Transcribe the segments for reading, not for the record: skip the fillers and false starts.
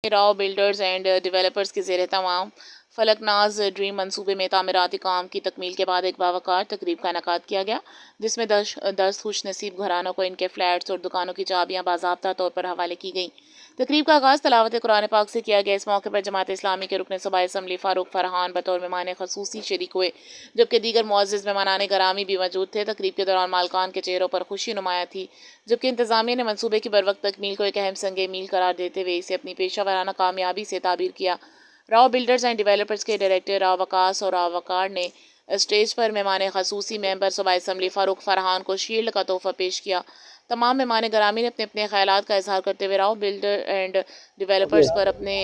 Rao builders and developers के ज़ेर तमाम फलकनाज ड्रीम मंसूबे में तामीराती काम की तकमील के बाद एक बावकार तकरीब का इनेकाद किया गया, जिसमें 10 खुश नसीब घरानों को इनके फ्लैट्स और दुकानों की चाबियां बाज़ाब्ता तौर पर हवाले की गई। तकरीब का आगाज़ तलावत कुरान पाक से किया गया। इस मौके पर जमात इस्लामी के रुकन सूबाई असम्बली फ़ारूक फरहान बतौर मेहमान खसूसी शरीक हुए, जबकि दीगर मुअज़्ज़िज़ मेहमानान गरामी भी मौजूद थे। तकरीब के दौरान मालकान के चेहरों पर खुशी नुमाया थी, जबकि इंतज़ामिया ने मनसूबे की बरवक्त तकमील को एक अहम संग मील करार देते हुए इसे अपनी पेशा वाराना कामयाबी से ताबीर किया। राव बिल्डर्स एंड डेवलपर्स के डायरेक्टर राव वकास और राव वकार ने स्टेज पर मेहमान खसूसी मेंबर सूबाई असम्बली फ़ारूक फरहान को शील्ड का तोहफा पेश किया। तमाम मेहमान ग्रामी ने अपने अपने ख्यालात का इजहार करते हुए राव बिल्डर एंड डेवलपर्स पर अपने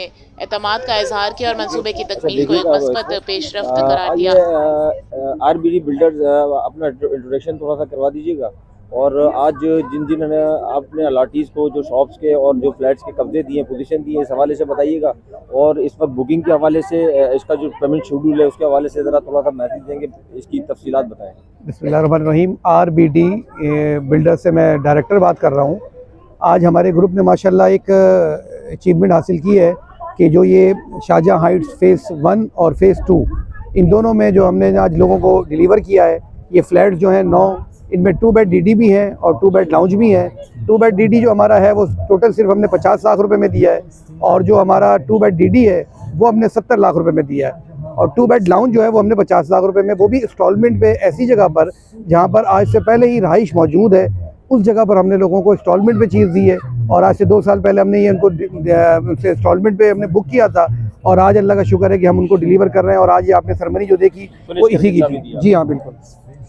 एतमाद का इजहार किया और मनसूबे की अच्छा तकमील को एक देखिएगा अब मस्बत इसमें पेशरफ्त करार आइए दिया। आरबीडी बिल्डर्स अपना इंट्रोडक्शन थोड़ा सा करवा दीजिएगा। और आज जिन जिन ने अपने अलाटीज़ को जो शॉप्स के और जो फ्लैट्स के कब्जे दिए पोजीशन दी है, इस हवाले से बताइएगा। और इस वक्त बुकिंग के हवाले से इसका जो पेमेंट शेड्यूल है उसके हवाले से ज़रा थोड़ा सा मैसेज देंगे, इसकी तफसीलात बताएँ। बिस्मिल्लाहिर्रहमानिर्रहीम। आरबीडी बिल्डर से मैं डायरेक्टर बात कर रहा हूँ। आज हमारे ग्रुप ने माशाल्लाह एक अचीवमेंट हासिल की है कि जो ये शाहजहाँ हाइट्स फ़ेज़ 1 और फ़ेज़ 2 इन दोनों में जो हमने आज लोगों को डिलीवर किया है, ये फ्लैट जो हैं 9, इनमें 2 बेड डीडी भी हैं और 2 बेड लाउंज भी हैं। 2 बेड डीडी जो हमारा है वो टोटल सिर्फ हमने 50 लाख रुपए में दिया है, और जो हमारा 2 बेड डीडी है वो हमने 70 लाख रुपए में दिया है, और 2 बेड लाउंज जो है वो हमने 50 लाख रुपए में, वो भी इंस्टॉलमेंट पे ऐसी जगह पर जहाँ पर आज से पहले ही रहाइश मौजूद है, उस जगह पर हमने लोगों को इंस्टॉलमेंट पे चीज़ दी है। और आज से 2 साल पहले हमने ये उनको इंस्टॉलमेंट पे हमने बुक किया था, और आज अल्लाह का शुक्र है कि हम उनको डिलीवर कर रहे हैं। और आज ये आपने सेरेमनी जो देखी वो इसी की थी। जी हाँ, बिल्कुल।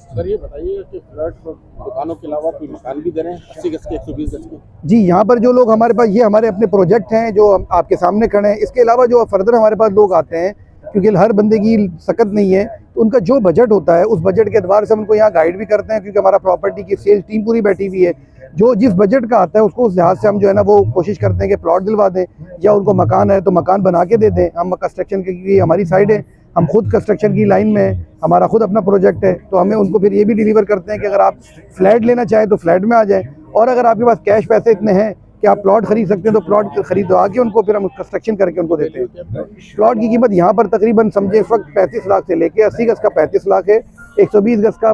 सर ये बताइए कि फ्लैट दुकानों के अलावा कोई मकान भी दे रहे हैं 80 गज के 120 गज के? जी, यहाँ पर जो लोग हमारे पास, ये हमारे अपने प्रोजेक्ट हैं जो हम आपके सामने खड़े हैं। इसके अलावा जो फर्दर हमारे पास लोग आते हैं, क्योंकि हर बंदे की सकत नहीं है, तो उनका जो बजट होता है उस बजट के एतबार से हम उनको यहाँ गाइड भी करते हैं, क्योंकि हमारा प्रॉपर्टी की सेल्स टीम पूरी बैठी हुई है। जो जिस बजट का आता है उसको उस लिहाज से हम जो है ना वो कोशिश करते हैं कि प्लॉट दिलवा दें, या उनको मकान है तो मकान बना के दे दें। हम कंस्ट्रक्शन की हमारी साइड है, हम खुद कंस्ट्रक्शन की लाइन में हैं, हमारा खुद अपना प्रोजेक्ट है, तो हमें उनको फिर ये भी डिलीवर करते हैं कि अगर आप फ्लैट लेना चाहें तो फ्लैट में आ जाएं, और अगर आपके पास कैश पैसे इतने हैं कि आप प्लॉट खरीद सकते हैं तो प्लॉट खरीदवा के उनको फिर हम कंस्ट्रक्शन करके उनको देते हैं। प्लॉट की कीमत यहाँ पर तकरीबन समझे इस वक्त 35 लाख से लेके 80 गज का 35 लाख है, 120 गज का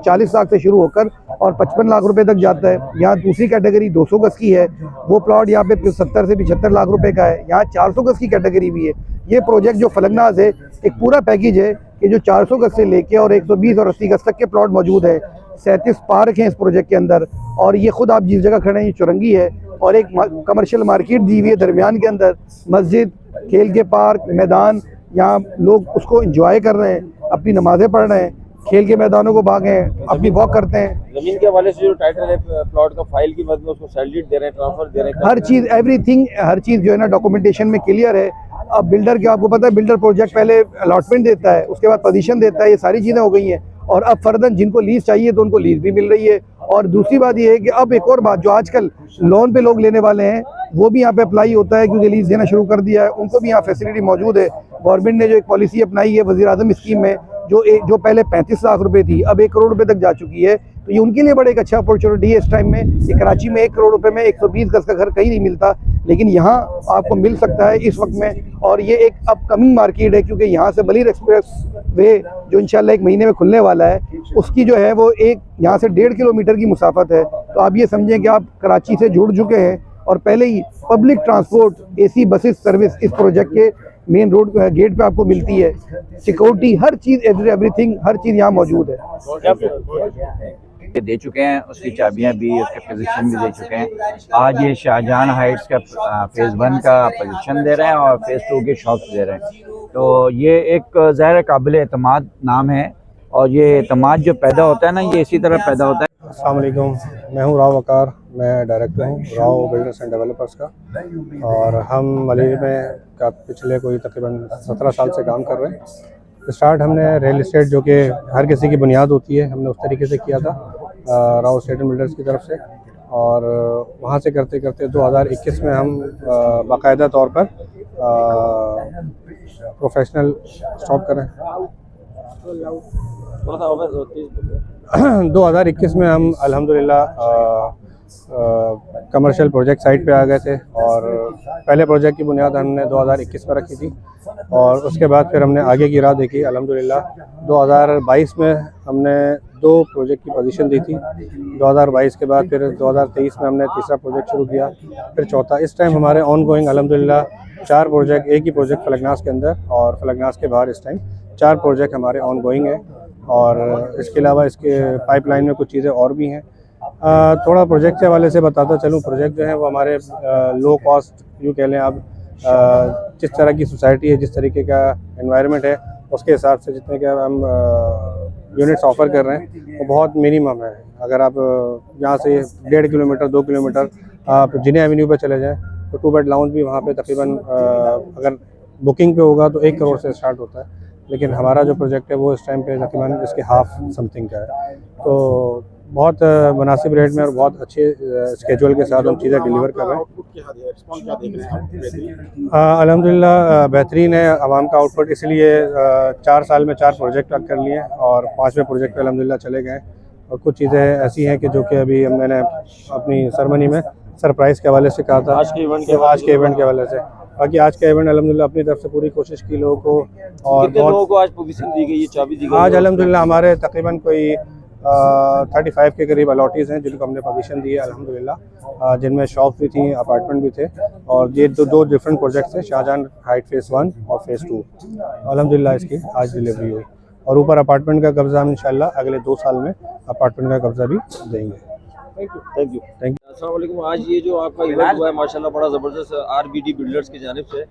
40 लाख से शुरू होकर और 55 लाख रुपए तक जाता है। यहाँ दूसरी कैटेगरी 200 गज की है, वो प्लॉट यहाँ पे 70 से 75 लाख रुपए का है। यहाँ 400 गज की कैटेगरी भी है। ये प्रोजेक्ट जो फलकनाज है एक पूरा पैकेज है कि जो 400 गज से लेके और 120 और 80 गज तक के प्लॉट मौजूद है। 37 पार्क हैं इस प्रोजेक्ट के अंदर, और ये खुद आप जिस जगह खड़े हैं ये चुरंगी है, और एक कमर्शियल मार्केट दी हुई है दरमियान के अंदर, मस्जिद, खेल के पार्क, मैदान, यहाँ लोग उसको एंजॉय कर रहे हैं, अपनी नमाज़ें पढ़ रहे हैं, खेल के मैदानों को भागे हैं, अपनी वॉक करते हैं। जमीन के हवाले से जो टाइटल है प्लॉट का फाइल की मदद में उसको सैलरी दे रहे हैं, ट्रांसफर दे रहे हैं, हर चीज़ एवरीथिंग, हर चीज़ जो है ना डॉक्यूमेंटेशन में क्लियर है। अब बिल्डर के आपको पता है, बिल्डर प्रोजेक्ट पहले अलॉटमेंट देता है, उसके बाद पोजीशन देता है, ये सारी चीज़ें हो गई हैं। और अब फर्दर जिनको लीज चाहिए तो उनको लीज भी मिल रही है। और दूसरी बात ये है कि अब एक और बात, जो आजकल लोन पे लोग लेने वाले हैं वो भी यहाँ पे अप्लाई होता है, क्योंकि लीज देना शुरू कर दिया है, उनको भी यहाँ फैसिलिटी मौजूद है। गवर्नमेंट ने जो एक पॉलिसी अपनाई है वज़ीर आज़म स्कीम में, जो पहले 35 लाख रुपए थी अब 1 करोड़ रुपए तक जा चुकी है, तो ये उनके लिए बड़ा एक अच्छा अपॉर्चुनिटी है इस टाइम में। ये कराची में 1 करोड़ रुपए में 120 गज का घर कहीं नहीं मिलता, लेकिन यहाँ आपको मिल सकता है इस वक्त में। और ये एक अपकमिंग मार्केट है, क्योंकि यहाँ से बलीर एक्सप्रेस वे जो इंशाल्लाह 1 महीने में खुलने वाला है, उसकी जो है वो एक यहाँ से 1.5 किलोमीटर की मुसाफत है। तो आप ये समझें कि आप कराची से जुड़ चुके हैं, और पहले ही public transport AC buses service इस प्रोजेक्ट के मेन रोड गेट पे आपको मिलती है। सिक्योरिटी, हर चीज़, एवरीथिंग, हर चीज़ यहाँ मौजूद है। दे चुके हैं, उसकी चाबियां भी, उसके पोजीशन भी दे चुके हैं। आज ये शाहजहां हाइट्स का फ़ेज़ 1 का पोजीशन दे रहे हैं और फ़ेज़ 2 के शॉप्स दे रहे हैं। तो ये एक ज़ाहिर काबिल एतमाद नाम है, और ये एतमाद जो पैदा होता है ना, ये इसी तरह पैदा होता है। अस्सलाम वालेकुम, मैं हूँ राव वकार, मैं डायरेक्टर हूँ राव बिल्डर्स एंड डेवलपर्स का, और हम मलिर में का पिछले कोई तकरीबन 17 साल से काम कर रहे हैं। स्टार्ट हमने रियल इस्टेट, जो कि हर किसी की बुनियाद होती है, हमने उस तरीके से किया था राव स्टेट एंड बिल्डर्स की तरफ से, और वहाँ से करते करते 2021 में हम बाकायदा तौर पर प्रोफेशनल स्टॉप करें। 2021 में हम अल्हम्दुलिल्लाह कमर्शियल प्रोजेक्ट साइट पे आ गए थे और पहले प्रोजेक्ट की बुनियाद हमने 2021 में रखी थी और उसके बाद फिर हमने आगे की राह देखी। अल्हम्दुलिल्लाह 2022 में हमने 2 प्रोजेक्ट की पोजीशन दी थी। 2022 के बाद फिर 2023 में हमने तीसरा प्रोजेक्ट शुरू किया, फिर चौथा। इस टाइम हमारे ऑन गोइंग अल्हम्दुलिल्लाह 4 प्रोजेक्ट, एक ही प्रोजेक्ट फलकनास के अंदर और फलकनास के बाहर इस टाइम 4 प्रोजेक्ट हमारे ऑन गोइंग है। और इसके अलावा इसके पाइपलाइन में कुछ चीज़ें और भी हैं। थोड़ा प्रोजेक्ट के हवाले से बताता चलूँ। प्रोजेक्ट जो है वो हमारे लो कॉस्ट यूँ कह लें आप, जिस तरह की सोसाइटी है, जिस तरीके का एनवायरनमेंट है, उसके हिसाब से जितने के हम यूनिट्स ऑफ़र कर रहे हैं वो बहुत मिनिमम है। अगर आप यहाँ से 1.5 किलोमीटर 2 किलोमीटर आप जिने एवेन्यू पे चले जाएँ तो 2 बेड लाउंज भी वहाँ पे तकरीबन अगर बुकिंग पे होगा तो 1 करोड़ से स्टार्ट होता है, लेकिन हमारा जो प्रोजेक्ट है वो इस टाइम पे तकरीबन इसके हाफ समथिंग का है। तो बहुत मुनासिब रेट में और बहुत अच्छे स्केजुअल के साथ हम चीज़ें डिलीवर कर रहे हैं। आउटपुट क्या है, रिस्पॉन्स क्या देख रहे हैं आप? बेहतरीन। अल्हम्दुलिल्लाह बेहतरीन है आवाम का आउटपुट, इसलिए 4 साल में 4 प्रोजेक्ट कर लिए और 5वें प्रोजेक्ट पे अल्हम्दुलिल्लाह चले गए। और कुछ चीज़ें ऐसी हैं कि जो कि अभी मैंने अपनी सेरेमनी में सरप्राइज़ के हवाले से कहा था, आज के इवेंट के हवाले से। बाकी आज का इवेंट अल्हम्दुलिल्लाह अपनी तरफ से पूरी कोशिश की लोगों को, और कितने लोगों को आज पोजीशन दी गई है, चाबी दी गई आज है? अल्हम्दुलिल्लाह हमारे तकरीबन कोई 35 के करीब अलॉटीज़ हैं जिनको हमने पोजीशन दी है अल्हम्दुलिल्लाह, जिनमें शॉप भी थी, अपार्टमेंट भी थे। और ये दो डिफरेंट प्रोजेक्ट्स थे, शाहजहां हाइट फ़ेज़ 1 और फ़ेज़ 2। अल्हम्दुलिल्लाह इसकी आज डिलीवरी हुई और ऊपर अपार्टमेंट का कब्ज़ा हम इंशाल्लाह अगले 2 साल में अपार्टमेंट का कब्ज़ा भी देंगे। Thank you. अस्सलाम वालेकुम। आज ये जो आपका इवेंट हुआ है माशाल्लाह बड़ा ज़बरदस्त RBD बिल्डर्स की जानिब से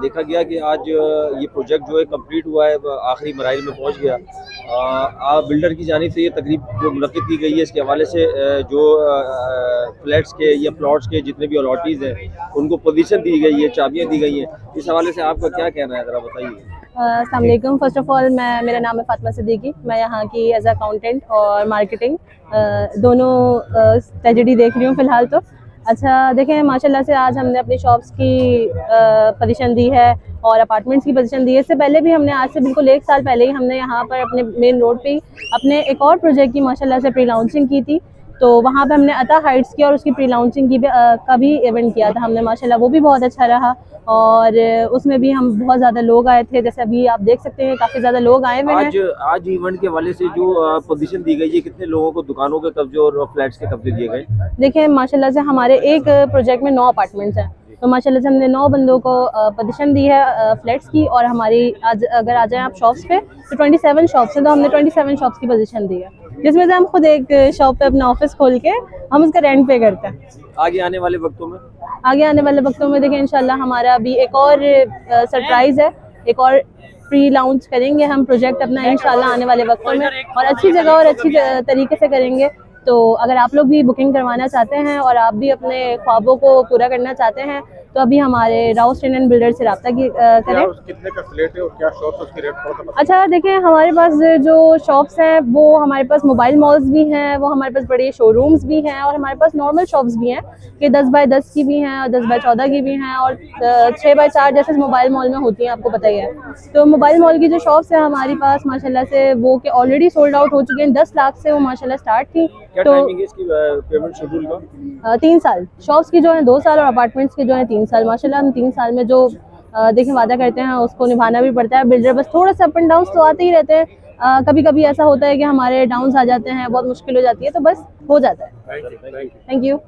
देखा गया कि आज ये प्रोजेक्ट जो है कंप्लीट हुआ है, आखिरी मराहिल में पहुंच गया। बिल्डर की जानिब से ये तकरीब जो मुनक़्क़िद की गई है, इसके हवाले से जो फ्लैट्स के या प्लॉट्स के जितने भी अलॉटीज़ हैं उनको पोजीशन दी गई है, चाबियाँ दी गई हैं। इस हवाले से आपका क्या कहना है, ज़रा बताइए। अस्सलाम वालेकुम। फ़र्स्ट ऑफ़ ऑल मेरा नाम है फ़ातिमा सिद्दीकी। मैं यहाँ की एज अकाउंटेंट और मार्केटिंग दोनों ट्रेजेडी देख रही हूँ फ़िलहाल तो। अच्छा देखें, माशाल्लाह से आज हमने अपनी शॉप्स की पोजीशन दी है और अपार्टमेंट्स की पोजीशन दी है। इससे पहले भी हमने, आज से बिल्कुल 1 साल पहले ही हमने यहाँ पर अपने मेन रोड पे ही अपने एक और प्रोजेक्ट की माशाल्लाह से प्री लॉन्चिंग की थी। तो वहाँ पे हमने अता हाइट्स की और उसकी प्री लॉन्चिंग की का भी इवेंट किया था हमने, माशाल्लाह वो भी बहुत अच्छा रहा। और उसमें भी हम बहुत ज़्यादा लोग आए थे, जैसे अभी आप देख सकते हैं काफ़ी ज़्यादा लोग आए हुए हैं। आज इवेंट के हवाले से जो पोजीशन दी गई है, कितने लोगों को दुकानों के कब्जे और फ्लैट्स के कब्जे दिए गए? देखिए माशाल्लाह से हमारे एक प्रोजेक्ट में 9 अपार्टमेंट्स हैं, तो माशाल्लाह से हमने 9 बंदों को पोजीशन दी है फ्लैट्स की। और हमारी आज अगर आ जाएं आप शॉप्स पे तो 27 शॉप्स हैं, तो हमने 27 शॉप्स की पोजीशन दी है, जिसमें से हम खुद एक शॉप पे अपना ऑफिस खोल के हम उसका रेंट पे करते हैं। आगे आने वाले वक्तों में देखिए इंशाल्लाह हमारा अभी एक और सरप्राइज़ है, एक और प्री लॉन्च करेंगे हम प्रोजेक्ट अपना इंशाल्लाह आने वाले वक्तों में, और अच्छी जगह और अच्छी तरीके से करेंगे। तो अगर आप लोग भी बुकिंग करवाना चाहते हैं और आप भी अपने ख्वाबों को पूरा करना चाहते हैं तो अभी हमारे राव स्टेन एंड बिल्डर से रब्ता करें। कितने का फ्लैट है और क्या शॉप, उसकी रेट थोड़ा सा? अच्छा देखिए, हमारे पास जो शॉप्स हैं वो हमारे पास मोबाइल मॉल्स भी हैं, वो हमारे पास बड़े शोरूम्स भी हैं, और हमारे पास नॉर्मल शॉप्स भी हैं कि 10 बाय 10 की भी हैं और 10 बाय 14 की भी हैं, और 6 बाय 4 जैसे मोबाइल मॉल में होती हैं, आपको पता ही है। तो मोबाइल मॉल की जो शॉप्स है हमारे पास माशाल्लाह से वो कि ऑलरेडी सोल्ड आउट हो चुके हैं। 10 लाख से वो माशाल्लाह स्टार्ट थी। क्या तो टाइमिंग है इसकी पेमेंट शेड्यूल का? 3 साल शॉप्स की जो है 2 साल और अपार्टमेंट्स के जो है 3 साल। माशाल्लाह हम 3 साल में जो देखिए वादा करते हैं उसको निभाना भी पड़ता है। बिल्डर बस थोड़ा सा अप एंड डाउन तो आते ही रहते हैं, कभी कभी ऐसा होता है कि हमारे डाउन्स आ जाते हैं, बहुत मुश्किल हो जाती है, तो बस हो जाता है। Thank you. Thank you.